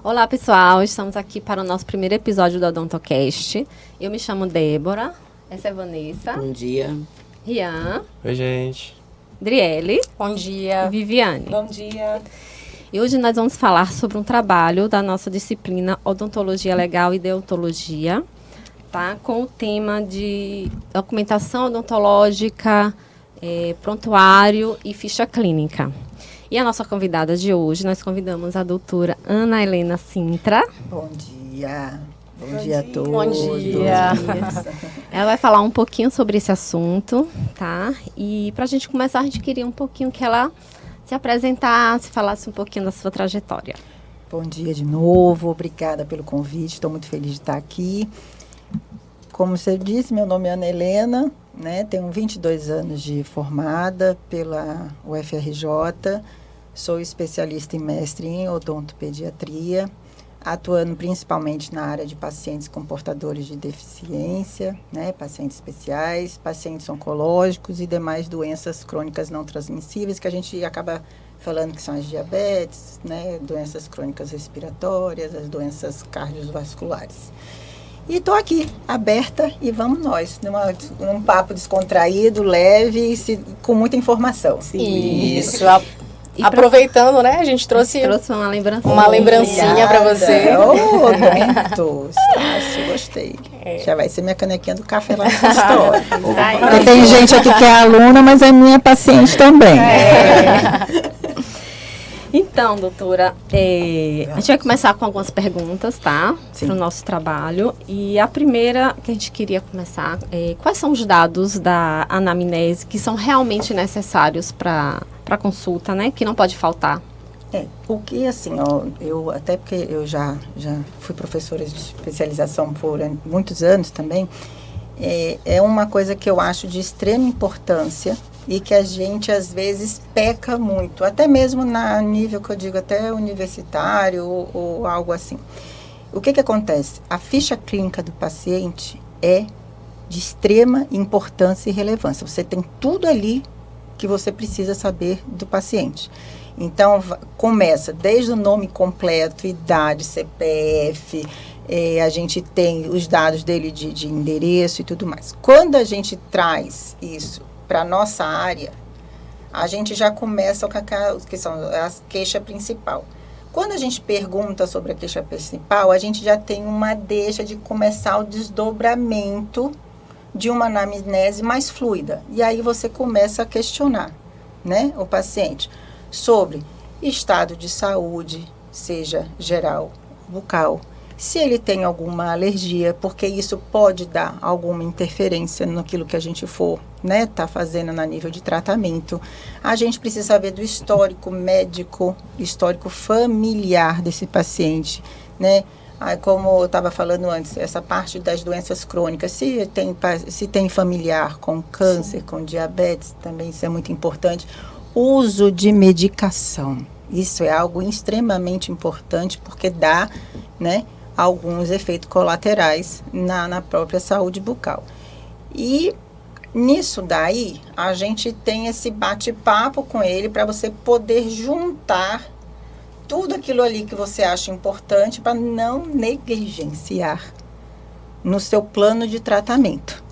Olá, pessoal. Estamos aqui para o nosso primeiro episódio do Odontocast. Eu me chamo Débora. Essa é Vanessa. Bom dia. Rian. Oi, gente. Driele. Bom dia. E Viviane. Bom dia. E hoje nós vamos falar sobre um trabalho da nossa disciplina Odontologia Legal e Deontologia, tá? Com o tema de documentação odontológica, prontuário e ficha clínica. E a nossa convidada de hoje, nós convidamos a doutora Ana Helena Sintra. Bom dia. Bom dia a todos. Bom dia. Ela vai falar um pouquinho sobre esse assunto, tá? E para a gente começar, a gente queria um pouquinho que ela se apresentasse, falasse um pouquinho da sua trajetória. Bom dia de novo, obrigada pelo convite, estou muito feliz de estar aqui. Como você disse, meu nome é Ana Helena, né? Tenho 22 anos de formada pela UFRJ, sou especialista e mestre em odontopediatria, atuando principalmente na área de pacientes com portadores de deficiência, né? Pacientes especiais, pacientes oncológicos e demais doenças crônicas não transmissíveis, que a gente acaba falando que são as diabetes, né? Doenças crônicas respiratórias, as doenças cardiovasculares. E estou aqui, aberta, e vamos nós, num papo descontraído, leve, com muita informação. Isso. Aproveitando, né? A gente trouxe uma lembrancinha. Uma lembrancinha para você. Muito. Estácio, gostei. Já vai ser minha canequinha do café lá no consultório. Porque tem gente aqui que é aluna, mas é minha paciente também. Então, doutora, a gente vai começar com algumas perguntas, tá? Para o nosso trabalho. E a primeira que a gente queria começar é quais são os dados da anamnese que são realmente necessários para consulta, né? Que não pode faltar. O que, assim, ó, até porque eu já fui professora de especialização por muitos anos também, é uma coisa que eu acho de extrema importância e que a gente, às vezes, peca muito, até mesmo na nível que eu digo, até universitário ou algo assim. O que acontece? A ficha clínica do paciente é de extrema importância e relevância. Você tem tudo ali que você precisa saber do paciente. Então, começa desde o nome completo, idade, CPF, a gente tem os dados dele de endereço e tudo mais. Quando a gente traz isso para a nossa área, a gente já começa com que são a queixa principal. Quando a gente pergunta sobre a queixa principal, a gente já tem uma deixa de começar o desdobramento de uma anamnese mais fluida. E aí você começa a questionar, né, o paciente sobre estado de saúde, seja geral, bucal, se ele tem alguma alergia, porque isso pode dar alguma interferência naquilo que a gente for, né, tá fazendo na nível de tratamento. A gente precisa saber do histórico médico, histórico familiar desse paciente, né? Como eu estava falando antes, essa parte das doenças crônicas, se tem familiar com câncer, com diabetes, também isso é muito importante. Uso de medicação, isso é algo extremamente importante, porque dá, né, alguns efeitos colaterais na própria saúde bucal. E nisso daí, a gente tem esse bate-papo com ele para você poder juntar tudo aquilo ali que você acha importante para não negligenciar no seu plano de tratamento,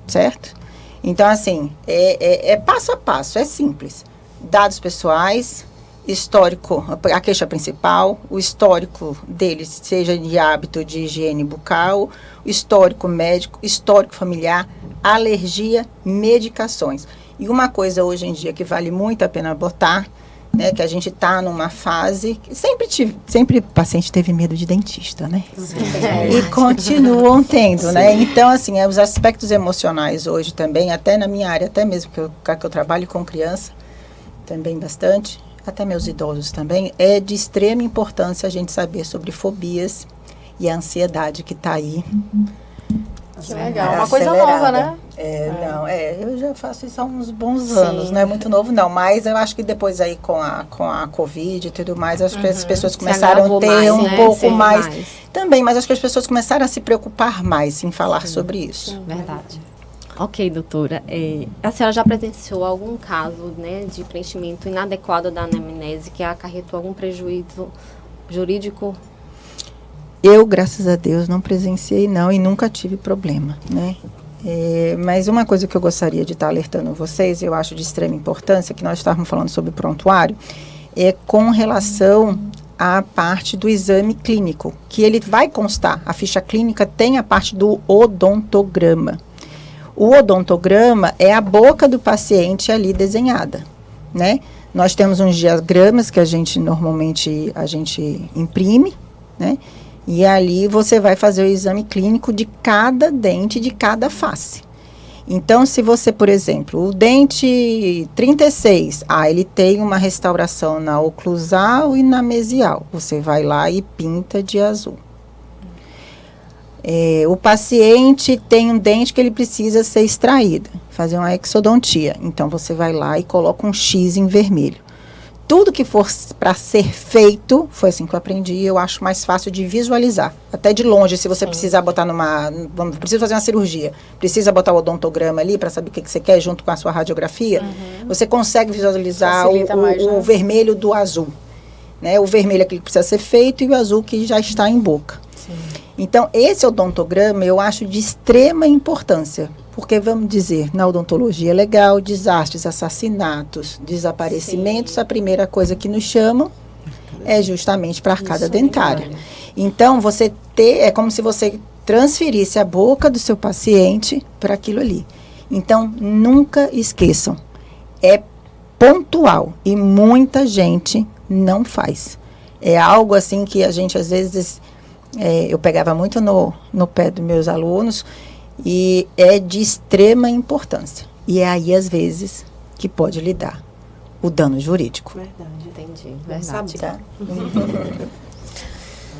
certo? Então, assim, é passo a passo, é simples. Dados pessoais, histórico, a queixa principal, o histórico deles, seja de hábito de higiene bucal, histórico médico, histórico familiar, alergia, medicações. E uma coisa hoje em dia que vale muito a pena botar, né, que a gente está numa fase que sempre paciente teve medo de dentista, né? E continuam tendo, né? Então, assim, os aspectos emocionais hoje também, até na minha área, até mesmo que eu trabalho com criança, também bastante, até meus idosos também, é de extrema importância a gente saber sobre fobias e a ansiedade que está aí Que legal, uma coisa nova, né? Não, eu já faço isso há uns bons anos, não é muito novo não, mas eu acho que depois aí com a Covid e tudo mais, acho que as pessoas começaram a ter mais, um né? pouco Sim, mais mais. também, mas acho que as pessoas começaram a se preocupar mais em falar sobre isso. Verdade. Ok, doutora. A senhora já presenciou algum caso, né, de preenchimento inadequado da anamnese que acarretou algum prejuízo jurídico? Eu, graças a Deus, não presenciei não e nunca tive problema, né? Mas uma coisa que eu gostaria de estar alertando vocês, eu acho de extrema importância, que nós estávamos falando sobre prontuário, é com relação à parte do exame clínico, que ele vai constar, a ficha clínica tem a parte do odontograma. O odontograma é a boca do paciente ali desenhada, né? Nós temos uns diagramas que normalmente a gente imprime, né? E ali você vai fazer o exame clínico de cada dente, de cada face. Então, se você, por exemplo, o dente 36, ele tem uma restauração na oclusal e na mesial. Você vai lá e pinta de azul. O paciente tem um dente que ele precisa ser extraído, fazer uma exodontia. Então, você vai lá e coloca um X em vermelho. Tudo que for para ser feito, foi assim que eu aprendi, eu acho mais fácil de visualizar. Até de longe, se você precisar botar precisa fazer uma cirurgia, precisa botar o odontograma ali para saber o que você quer junto com a sua radiografia, você consegue visualizar o vermelho do azul. Né? O vermelho é aquele que precisa ser feito e o azul que já está em boca. Sim. Então, esse odontograma eu acho de extrema importância, porque vamos dizer, na odontologia legal, desastres, assassinatos, desaparecimentos, a primeira coisa que nos chamam é justamente para a arcada dentária. Então, é como se você transferisse a boca do seu paciente para aquilo ali. Então, nunca esqueçam, é pontual e muita gente não faz. É algo assim que a gente às vezes... eu pegava muito no pé dos meus alunos e é de extrema importância. E é aí, às vezes, que pode lhe dar o dano jurídico. Verdade, entendi. Verdade. Tá?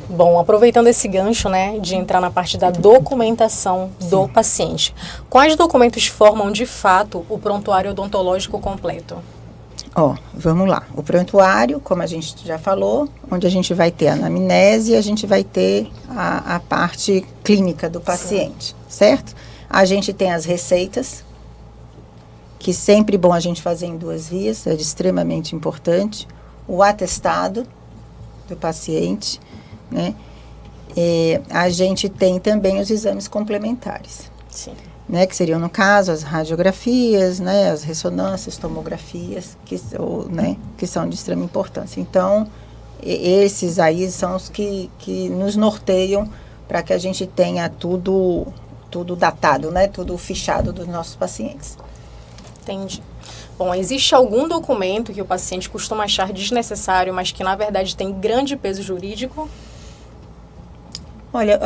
Bom, aproveitando esse gancho, né, de entrar na parte da documentação do paciente, quais documentos formam, de fato, o prontuário odontológico completo? Vamos lá. O prontuário, como a gente já falou, onde a gente vai ter a anamnese, a gente vai ter a parte clínica do paciente, certo? A gente tem as receitas, que sempre bom a gente fazer em 2 vias, é extremamente importante. O atestado do paciente, né? A gente tem também os exames complementares. Sim. Né, que seriam, no caso, as radiografias, né, as ressonâncias, tomografias, que são de extrema importância. Então, esses aí são os que nos norteiam para que a gente tenha tudo datado, né, tudo fichado dos nossos pacientes. Entendi. Bom, existe algum documento que o paciente costuma achar desnecessário, mas que, na verdade, tem grande peso jurídico? Olha,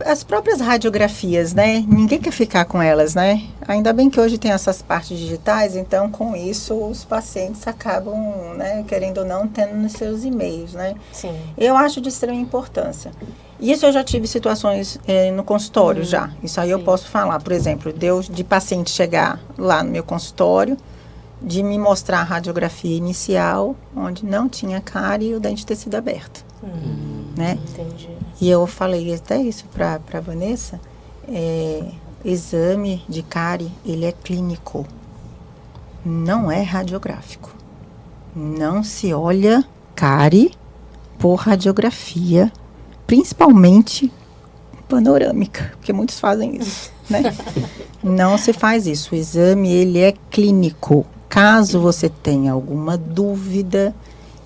as próprias radiografias, né? Ninguém quer ficar com elas, né? Ainda bem que hoje tem essas partes digitais, então com isso os pacientes acabam, né, querendo ou não, tendo nos seus e-mails, né? Sim. Eu acho de extrema importância. Isso eu já tive situações no consultório já. Isso aí eu posso falar. Por exemplo, de paciente chegar lá no meu consultório, de me mostrar a radiografia inicial, onde não tinha cárie e o dente ter sido aberto. Né? Entendi. E eu falei até isso para a Vanessa, exame de cárie, ele é clínico, não é radiográfico. Não se olha cárie por radiografia, principalmente panorâmica, porque muitos fazem isso, né? Não se faz isso, o exame ele é clínico. Caso você tenha alguma dúvida,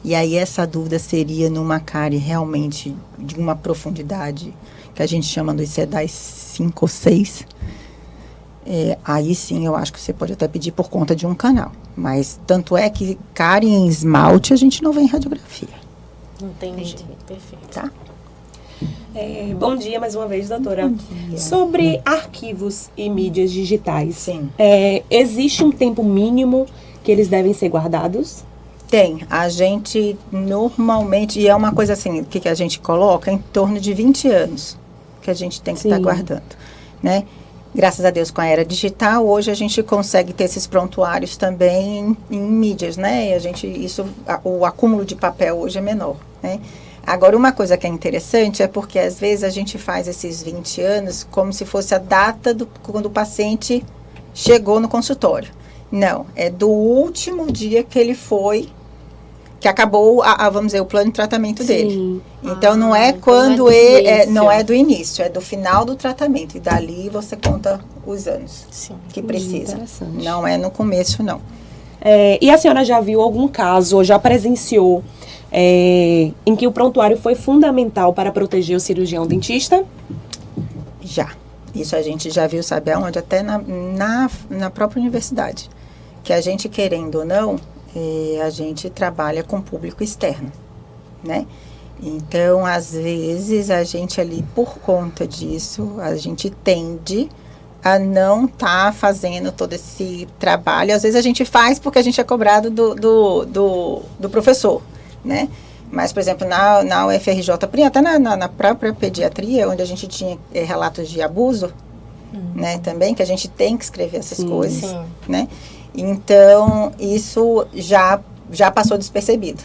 e aí essa dúvida seria numa cárie realmente de uma profundidade que a gente chama dos sedais 5 ou 6. Aí sim eu acho que você pode até pedir por conta de um canal. Mas tanto é que cárie em esmalte a gente não vê em radiografia. Entendi. Perfeito. Tá? Bom dia mais uma vez, doutora. Bom dia. Sobre arquivos e mídias digitais. Sim. Existe um tempo mínimo que eles devem ser guardados? Tem. A gente normalmente, e é uma coisa assim, que a gente coloca em torno de 20 anos que a gente tem que estar guardando. né? Graças a Deus, com a era digital, hoje a gente consegue ter esses prontuários também em mídias, né? O acúmulo de papel hoje é menor, né? Agora, uma coisa que é interessante é porque, às vezes, a gente faz esses 20 anos como se fosse a data quando o paciente chegou no consultório. Não, é do último dia que ele foi, que acabou, vamos dizer, o plano de tratamento dele. Então, não é quando não é do início, é do final do tratamento. E dali você conta os anos que precisa. Não é no começo, não. E a senhora já viu algum caso, ou já presenciou, em que o prontuário foi fundamental para proteger o cirurgião dentista? Já. Isso a gente já viu, sabe aonde? Até na própria universidade. Que a gente, querendo ou não, a gente trabalha com público externo, né? Então, às vezes, a gente ali, por conta disso, a gente tende a não estar fazendo todo esse trabalho. Às vezes a gente faz porque a gente é cobrado do professor, né? Mas, por exemplo, na UFRJ, até na própria pediatria, onde a gente tinha relatos de abuso, né? Também, que a gente tem que escrever essas coisas, né? Então, isso já passou despercebido,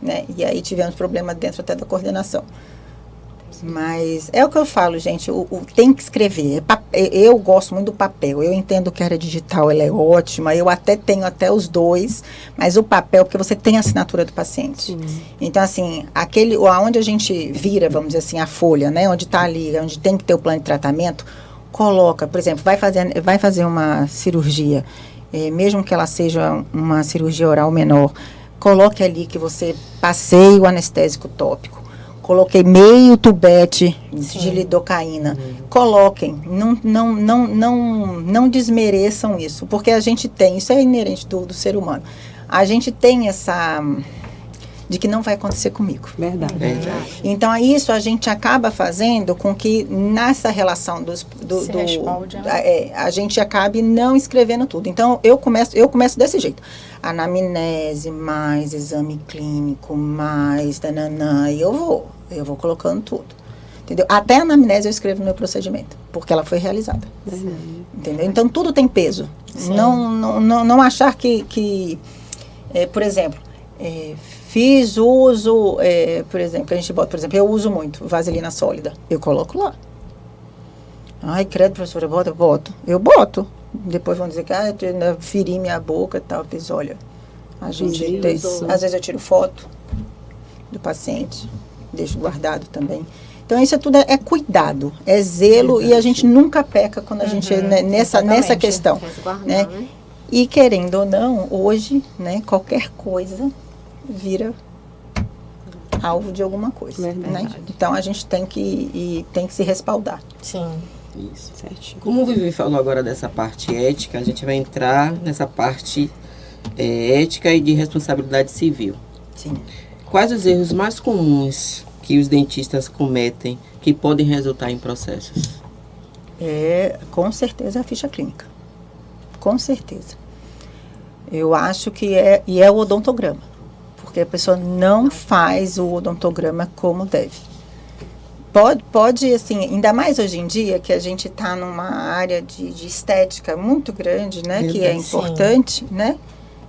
né? E aí tivemos problema dentro até da coordenação. Mas é o que eu falo, gente, tem que escrever. Eu gosto muito do papel. Eu entendo que a era digital ela é ótima. Eu até tenho os dois, mas o papel, porque você tem a assinatura do paciente. Então, assim, onde a gente vira, vamos dizer assim, a folha, né? Onde está ali, onde tem que ter o plano de tratamento, coloca, por exemplo, vai fazer uma cirurgia, mesmo que ela seja uma cirurgia oral menor, coloque ali que você passeia o anestésico tópico. Coloquei meio tubete de lidocaína. Coloquem, não desmereçam isso, porque a gente tem, isso é inerente do ser humano. A gente tem essa de que não vai acontecer comigo. Verdade. Então, isso a gente acaba fazendo com que nessa relação a gente acabe não escrevendo tudo. Então, eu começo desse jeito. Anamnese, mais exame clínico, mais dananã, e eu vou colocando tudo. Entendeu? Até a anamnese eu escrevo no meu procedimento, porque ela foi realizada. Entendeu? Então, tudo tem peso. Não achar que por exemplo, fiz uso, por exemplo, a gente bota, por exemplo, eu uso muito vaselina sólida. Eu coloco lá. Ai, credo, professora, eu boto. Depois vão dizer que eu feri minha boca e tal. Fiz, olha, às vezes eu tiro foto do paciente, deixo guardado também. Então, isso tudo é cuidado, é zelo, e a gente nunca peca quando a gente nessa questão. Né? E querendo ou não, hoje, né, qualquer coisa vira alvo de alguma coisa. Né? Então, a gente tem que se respaldar. Sim. Isso, certinho. Como o Vivi falou agora dessa parte ética, a gente vai entrar nessa parte ética e de responsabilidade civil. Sim. Quais os erros mais comuns que os dentistas cometem que podem resultar em processos? Com certeza, a ficha clínica. Com certeza. Eu acho que é o odontograma. Porque a pessoa não faz o odontograma como deve. Pode, assim, ainda mais hoje em dia, que a gente está numa área de estética muito grande, né? Que é importante, né?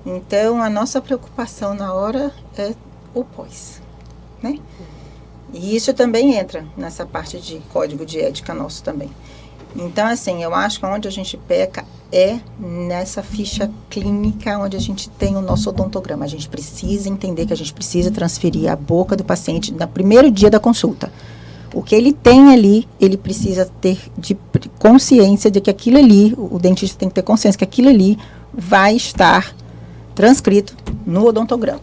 Então, a nossa preocupação na hora é o pós, né? E isso também entra nessa parte de código de ética nosso também. Então, assim, eu acho que onde a gente peca é nessa ficha clínica onde a gente tem o nosso odontograma. A gente precisa entender que a gente precisa transferir a boca do paciente no primeiro dia da consulta. O que ele tem ali, ele precisa ter de consciência de que aquilo ali, o dentista tem que ter consciência que aquilo ali vai estar transcrito no odontograma.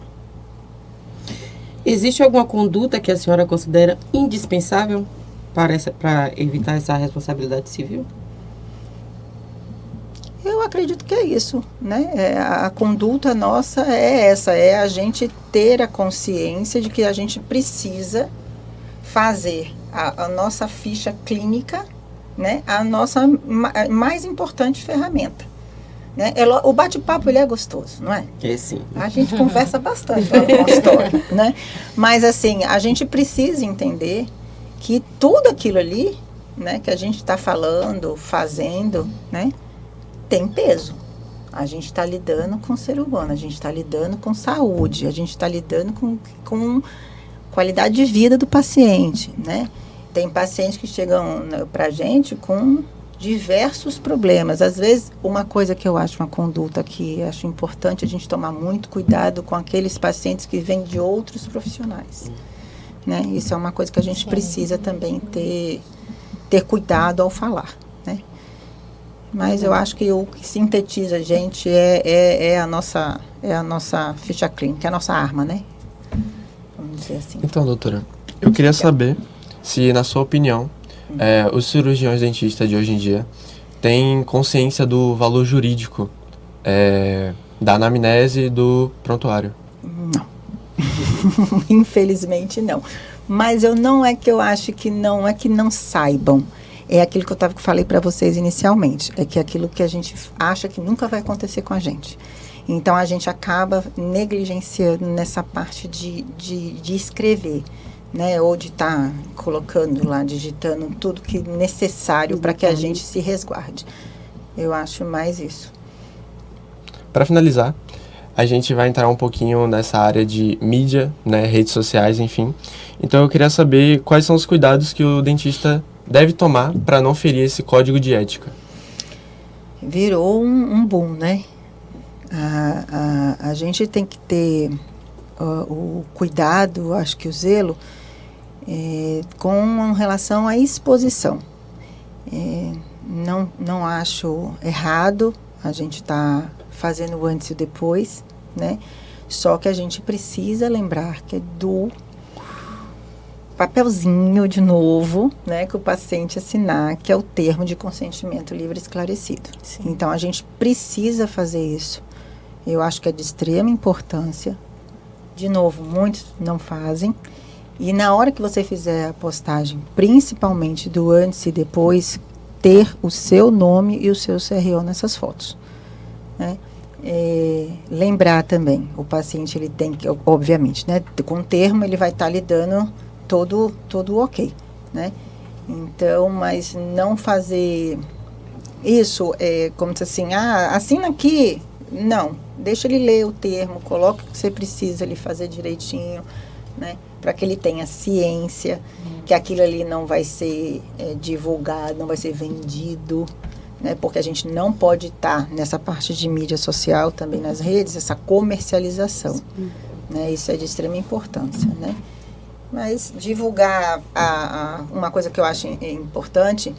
Existe alguma conduta que a senhora considera indispensável para evitar essa responsabilidade civil? Eu acredito que é isso, né? A conduta nossa é essa, é a gente ter a consciência de que a gente precisa fazer a nossa ficha clínica, né? A nossa mais importante ferramenta. Né? O bate-papo, ele é gostoso, não é? É, sim. A gente conversa bastante no consultório, né? Mas, assim, a gente precisa entender que tudo aquilo ali né, que a gente está falando, fazendo, né, tem peso. A gente está lidando com o ser humano, a gente está lidando com saúde, a gente está lidando com qualidade de vida do paciente, né? Tem pacientes que chegam para a gente com diversos problemas. Às vezes, uma coisa que eu acho, uma conduta que acho importante a gente tomar muito cuidado com aqueles pacientes que vêm de outros profissionais, né? Isso é uma coisa que a gente precisa também ter cuidado ao falar, né? Mas eu acho que o que sintetiza a gente é a nossa ficha clínica, é a nossa arma, né? Vamos dizer assim. Então, doutora, eu queria saber se, na sua opinião, os cirurgiões dentistas de hoje em dia têm consciência do valor jurídico da anamnese e do prontuário. Não. Infelizmente, não. Mas não é que eu acho que não saibam. É aquilo que eu falei para vocês inicialmente. É que aquilo que a gente acha que nunca vai acontecer com a gente. Então, a gente acaba negligenciando nessa parte de escrever, né? Ou de estar colocando lá, digitando tudo que é necessário para que a gente se resguarde. Eu acho mais isso. Para finalizar, a gente vai entrar um pouquinho nessa área de mídia, né, redes sociais, enfim. Então, eu queria saber quais são os cuidados que o dentista deve tomar para não ferir esse código de ética. Virou um boom, né? A gente tem que ter o cuidado, acho que o zelo, com relação à exposição. Não acho errado a gente estar fazendo o antes e o depois, né? Só que a gente precisa lembrar que é do papelzinho, de novo, né, que o paciente assinar, que é o termo de consentimento livre e esclarecido. Sim. Então, a gente precisa fazer isso. Eu acho que é de extrema importância. De novo, muitos não fazem. E na hora que você fizer a postagem, principalmente do antes e depois, ter o seu nome e o seu CRO nessas fotos, né? Lembrar também, o paciente ele tem que, obviamente, né, com o termo ele vai estar lhe dando todo ok, né? Então, mas não fazer isso, como se assim, assina aqui, não, deixa ele ler o termo, coloca o que você precisa ele fazer direitinho, né? Para que ele tenha ciência que aquilo ali não vai ser divulgado, não vai ser vendido, né? Porque a gente não pode estar nessa parte de mídia social, também nas redes, essa comercialização, né? Isso é de extrema importância, né? Mas divulgar uma coisa que eu acho importante,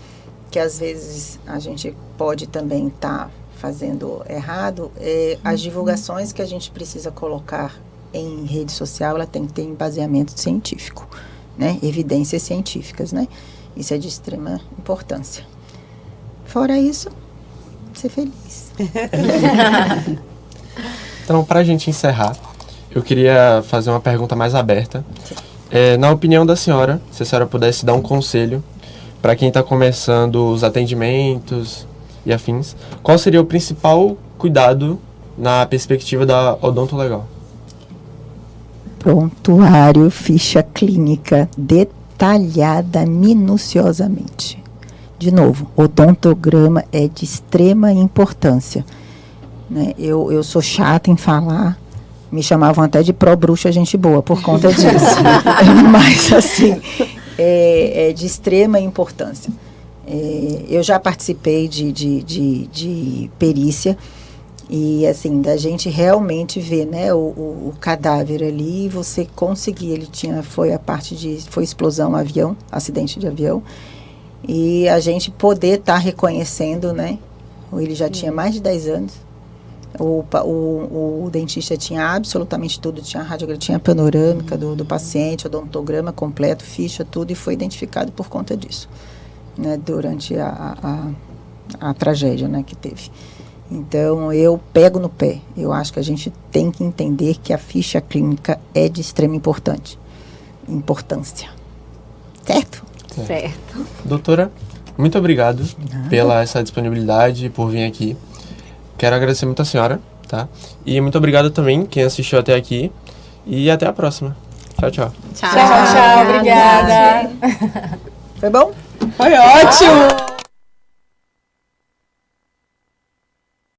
que às vezes a gente pode também estar fazendo errado, as divulgações que a gente precisa colocar em rede social, ela tem que ter embaseamento científico, né? Evidências científicas, né? Isso é de extrema importância. Fora isso, ser feliz. Então, para a gente encerrar, eu queria fazer uma pergunta mais aberta. Na opinião da senhora, se a senhora pudesse dar um conselho para quem está começando os atendimentos e afins, qual seria o principal cuidado na perspectiva da odontolegal? Prontuário, ficha clínica detalhada minuciosamente. De novo, odontograma é de extrema importância, né? Eu sou chata em falar, me chamavam até de pró-bruxa gente boa por conta disso. Mas, assim, é de extrema importância. Eu já participei de perícia e, assim, da gente realmente ver, né, o cadáver ali, você conseguir, foi explosão, avião, acidente de avião, e a gente poder estar reconhecendo, né, ele já tinha mais de 10 anos, o dentista tinha absolutamente tudo, tinha radiografia, tinha panorâmica do paciente, odontograma completo, ficha, tudo, e foi identificado por conta disso, né, durante a tragédia, né, que teve. Então, eu pego no pé. Eu acho que a gente tem que entender que a ficha clínica é de extrema importância. Certo? Certo. Doutora, muito obrigado pela essa disponibilidade, por vir aqui. Quero agradecer muito a senhora, tá? E muito obrigado também quem assistiu até aqui. E até a próxima. Tchau, tchau. Tchau, obrigada. Foi bom? Foi ótimo!